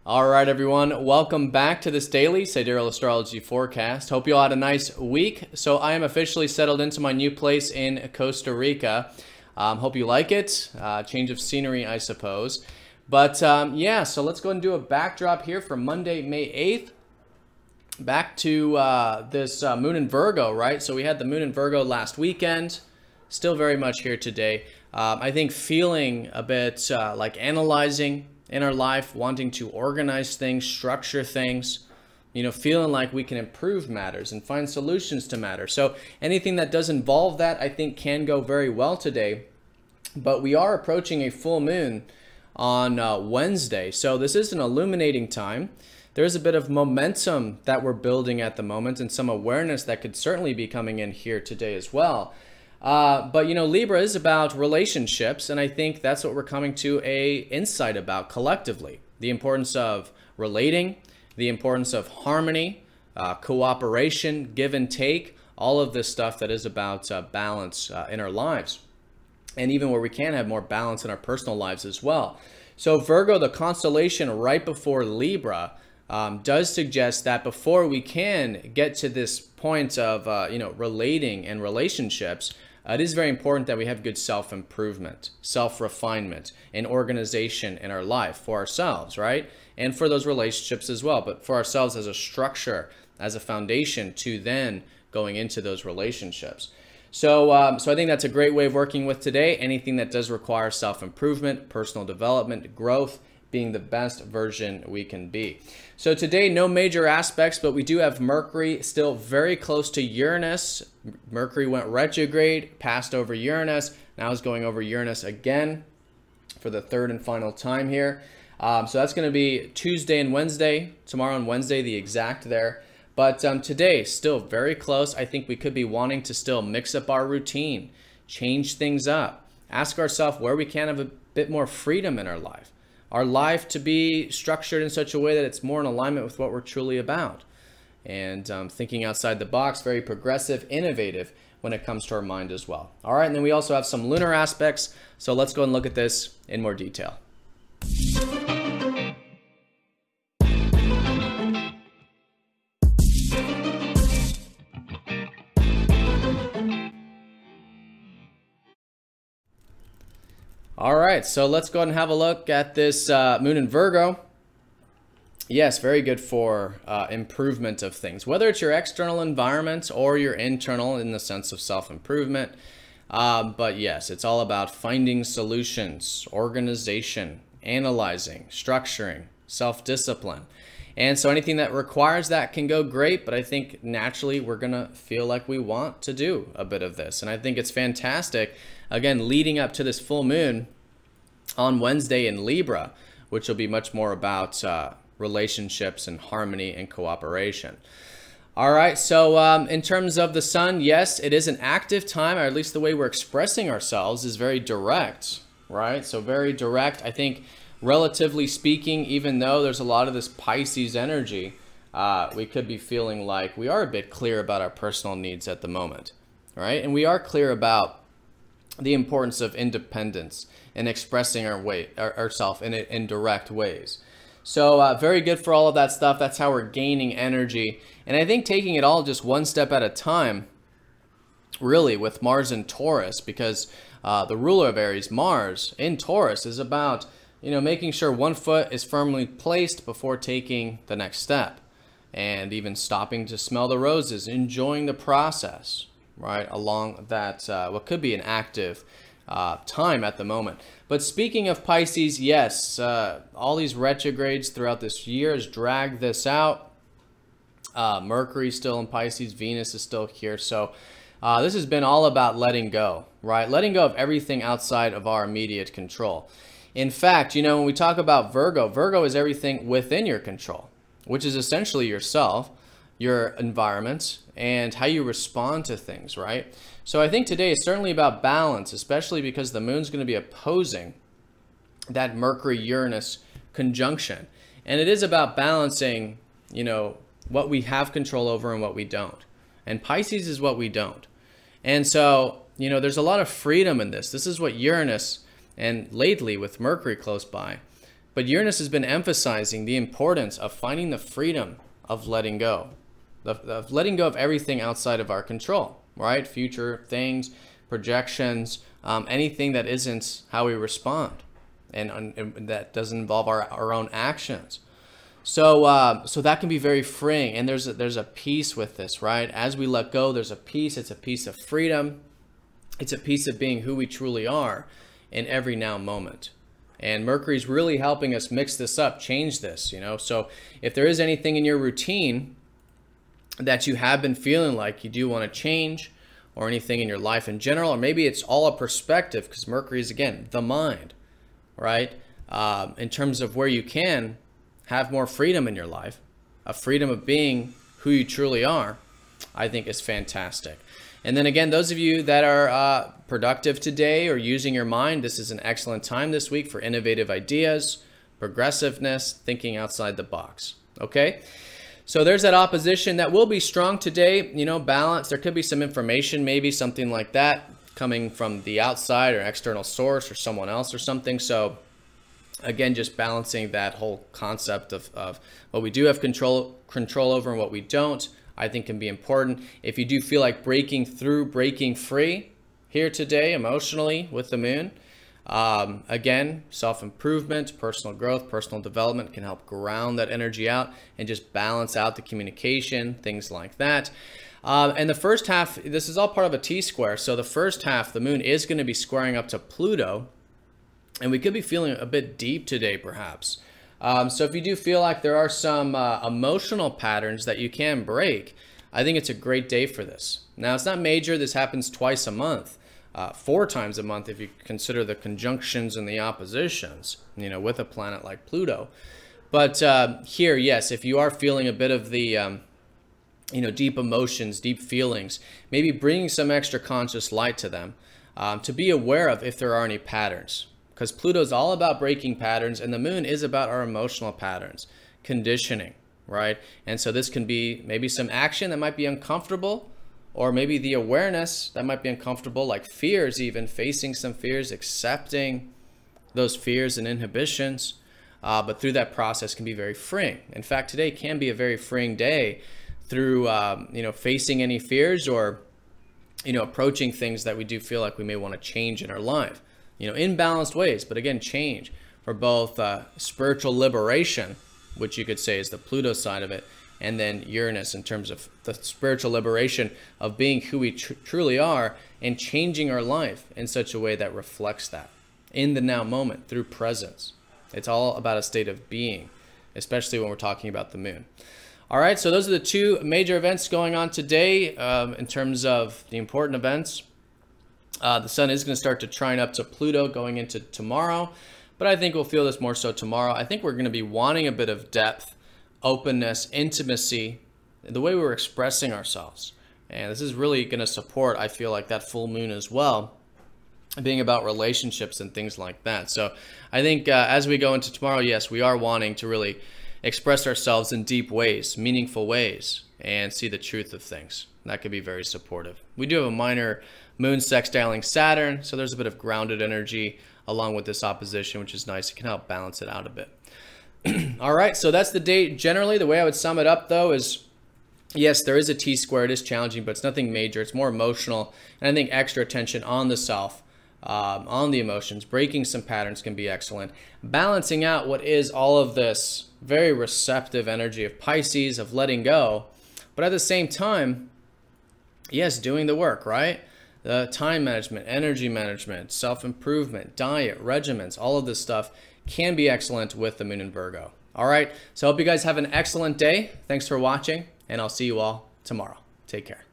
All right, everyone. Welcome back to this daily Sidereal Astrology forecast. Hope you all had a nice week. So I am officially settled into my new place in Costa Rica. Hope you like it. Change of scenery, I suppose. But yeah, so let's go ahead and do a backdrop here for Monday, May 8th. Back to this moon in Virgo, right? So we had the moon in Virgo last weekend. Still very much here today. I think feeling a bit like analyzing in our life, wanting to organize things, structure things, feeling like we can improve matters and find solutions to matters. So anything that does involve that, I think, can go very well today. But we are approaching a full moon on Wednesday. So this is an illuminating time. There's a bit of momentum that we're building at the moment and some awareness that could certainly be coming in here today as well. But Libra is about relationships, and I think that's what we're coming to a insight about collectively. The importance of relating, the importance of harmony, cooperation, give and take, all of this stuff that is about balance in our lives. And even where we can have more balance in our personal lives as well. So Virgo, the constellation right before Libra, does suggest that before we can get to this point of relating and relationships, it is very important that we have good self-improvement, self-refinement, and organization in our life for ourselves, right? And for those relationships as well, but for ourselves as a structure, as a foundation to then going into those relationships. So I think that's a great way of working with today. Anything that does require self-improvement, personal development, growth, being the best version we can be. So today, no major aspects, but we do have Mercury still very close to Uranus. Mercury went retrograde, passed over Uranus, now is going over Uranus again for the third and final time here. So that's going to be Tuesday and Wednesday, tomorrow and Wednesday, the exact there. But today, still very close. I think we could be wanting to still mix up our routine, change things up, ask ourselves where we can have a bit more freedom in our life to be structured in such a way that it's more in alignment with what we're truly about. And thinking outside the box, very progressive, innovative when it comes to our mind as well. All right, and then we also have some lunar aspects. So let's go and look at this in more detail. All right, so let's go ahead and have a look at this moon in Virgo. Yes, very good for improvement of things, whether it's your external environment or your internal in the sense of self-improvement. But yes, it's all about finding solutions, organization, analyzing, structuring, self-discipline. And so anything that requires that can go great, but I think naturally we're going to feel like we want to do a bit of this. And I think it's fantastic, again, leading up to this full moon on Wednesday in Libra, which will be much more about relationships and harmony and cooperation. All right, so in terms of the sun, yes, it is an active time, or at least the way we're expressing ourselves is very direct, right? So very direct. I think relatively speaking, even though there's a lot of this Pisces energy, we could be feeling like we are a bit clear about our personal needs at the moment, right? And we are clear about the importance of independence and expressing ourselves in direct ways. So very good for all of that stuff. That's how we're gaining energy. And I think taking it all just one step at a time, really, with Mars in Taurus, because the ruler of Aries, Mars in Taurus, is about making sure one foot is firmly placed before taking the next step, and even stopping to smell the roses, enjoying the process, right, along that what could be an active time at the moment. But speaking of Pisces, yes, all these retrogrades throughout this year has dragged this out. Mercury still in Pisces, Venus is still here. So this has been all about letting go, right? Letting go of everything outside of our immediate control. In fact, when we talk about Virgo, Virgo is everything within your control, which is essentially yourself, your environment, and how you respond to things, right? So I think today is certainly about balance, especially because the moon's going to be opposing that Mercury-Uranus conjunction. And it is about balancing, what we have control over and what we don't. And Pisces is what we don't. And so, there's a lot of freedom in this. This is what Uranus, and lately with Mercury close by, But Uranus has been emphasizing the importance of finding the freedom of letting go, of letting go of everything outside of our control, right? Future things, projections, anything that isn't how we respond, and that doesn't involve our own actions. So so that can be very freeing, and there's a peace with this, right? As we let go, there's a peace. It's a piece of freedom. It's a piece of being who we truly are in every now moment. And Mercury's really helping us mix this up, change this, you know. So if there is anything in your routine that you have been feeling like you do want to change, or anything in your life in general, or maybe it's all a perspective, because Mercury is, again, the mind, right? In terms of where you can have more freedom in your life, a freedom of being who you truly are, I think is fantastic. And then again, those of you that are productive today or using your mind, this is an excellent time this week for innovative ideas, progressiveness, thinking outside the box, okay? So there's that opposition that will be strong today, you know, balance. There could be some information, maybe something like that, coming from the outside or external source or someone else or something. So again, just balancing that whole concept of what we do have control over and what we don't, I think can be important. If you do feel like breaking through, breaking free here today emotionally with the moon, again, self-improvement, personal growth, personal development can help ground that energy out and just balance out the communication, things like that. And the first half, this is all part of a T-square. So the first half, the moon is going to be squaring up to Pluto, and we could be feeling a bit deep today, perhaps. So if you do feel like there are some emotional patterns that you can break, I think it's a great day for this. Now, it's not major. This happens twice a month, 4 times a month if you consider the conjunctions and the oppositions, you know, with a planet like Pluto. But here, yes, if you are feeling a bit of the, you know, deep emotions, deep feelings, maybe bringing some extra conscious light to them, to be aware of if there are any patterns. Because Pluto is all about breaking patterns, and the moon is about our emotional patterns, conditioning, right? And so this can be maybe some action that might be uncomfortable, or maybe the awareness that might be uncomfortable, like fears, even facing some fears, accepting those fears and inhibitions. But through that process can be very freeing. In fact, today can be a very freeing day through, you know, facing any fears, or, you know, approaching things that we do feel like we may want to change in our life. You know, in balanced ways, but again, change for both spiritual liberation, which you could say is the Pluto side of it, and then Uranus in terms of the spiritual liberation of being who we truly are and changing our life in such a way that reflects that in the now moment through presence. It's all about a state of being, especially when we're talking about the moon. All right, so those are the 2 major events going on today in terms of the important events. The sun is going to start to trine up to Pluto going into tomorrow, but I think we'll feel this more so tomorrow. I think we're going to be wanting a bit of depth, openness, intimacy, the way we're expressing ourselves. And this is really going to support, I feel like, that full moon as well, being about relationships and things like that. So I think as we go into tomorrow, yes, we are wanting to really express ourselves in deep ways, meaningful ways, and see the truth of things. That could be very supportive. We do have a minor moon sextiling Saturn, so there's a bit of grounded energy along with this opposition, which is nice. It can help balance it out a bit. All right, so that's the day. Generally, the way I would sum it up, though, is yes, there is a T-square. It is challenging, but it's nothing major. It's more emotional, and I think extra attention on the self, on the emotions. Breaking some patterns can be excellent. Balancing out what is all of this very receptive energy of Pisces, of letting go, but at the same time, yes, doing the work, right? The time management, energy management, self-improvement, diet, regimens, all of this stuff can be excellent with the moon in Virgo. All right, so I hope you guys have an excellent day. Thanks for watching, and I'll see you all tomorrow. Take care.